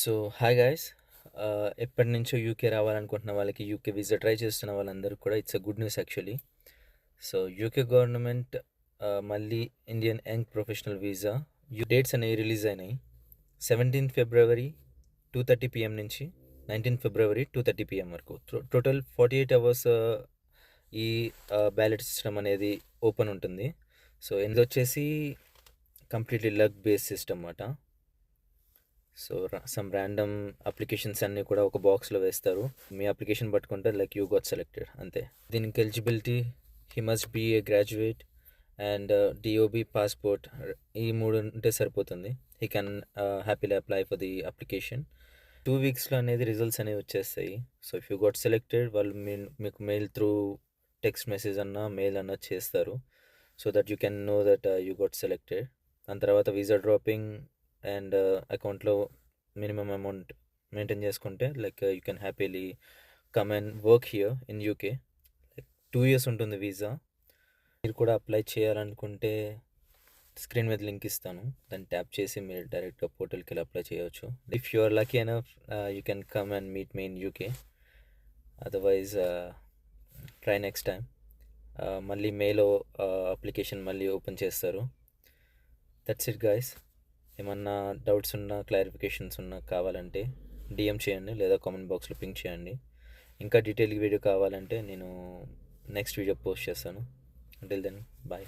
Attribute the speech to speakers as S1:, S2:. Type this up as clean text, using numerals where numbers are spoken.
S1: So hi guys, ఎప్పటి నుంచో UK రావాలనుకుంటున్న వాళ్ళకి, యూకే వీసా ట్రై చేస్తున్న వాళ్ళందరూ కూడా it's a good news actually. So UK government మళ్ళీ Indian young professional visa dates అనేవి రిలీజ్ అయినాయి. 17 ఫిబ్రవరి 2:30 PM నుంచి 19 ఫిబ్రవరి 2:30 PM వరకు టోటల్ 48 అవర్స్ ఈ బ్యాలెట్ సిస్టమ్ అనేది ఓపెన్ ఉంటుంది. సో ఇది వచ్చేసి కంప్లీట్లీ లక్ బేస్డ్ సిస్టమ్ అన్నమాట. సో సమ్ ర్యాండమ్ అప్లికేషన్స్ అన్నీ కూడా ఒక బాక్స్లో వేస్తారు. మీ అప్లికేషన్ పట్టుకుంటే లైక్ యూ గోట్ సెలెక్టెడ్ అంతే. దీనికి eligibility he must be A graduate and DOB passport, ఈ మూడు ఉంటే సరిపోతుంది. He can happily apply for the application. 2 వీక్స్లో అనేది రిజల్ట్స్ అనేవి వచ్చేస్తాయి. So if you got selected, వాళ్ళు మీకు మెయిల్ త్రూ టెక్స్ట్ మెసేజ్ అన్నా మెయిల్ అన్నా చేస్తారు. So that you can know that you got selected. దాని తర్వాత వీసా డ్రాపింగ్ అండ్ అకౌంట్లో మినిమం అమౌంట్ మెయింటైన్ చేసుకుంటే like you can happily come and work here in UK. Like 2 years ఉంటుంది visa. మీరు కూడా అప్లై చేయాలనుకుంటే స్క్రీన్ మీద లింక్ ఇస్తాను, దాన్ని ట్యాప్ చేసి మీరు డైరెక్ట్గా పోర్టల్కి వెళ్ళి అప్లై చేయవచ్చు. If you are lucky enough you can come and meet me in UK. Otherwise try next time. మళ్ళీ మేలో అప్లికేషన్ మళ్ళీ ఓపెన్ చేస్తారు. That's it guys. ఏమన్నా డౌట్స్ ఉన్నా, క్లారిఫికేషన్స్ ఉన్నా కావాలంటే డిఎం చేయండి, లేదా కామెంట్ బాక్స్లో పింక్ చేయండి. ఇంకా డీటెయిల్ వీడియో కావాలంటే నేను నెక్స్ట్ వీడియో పోస్ట్ చేస్తాను. Until then bye.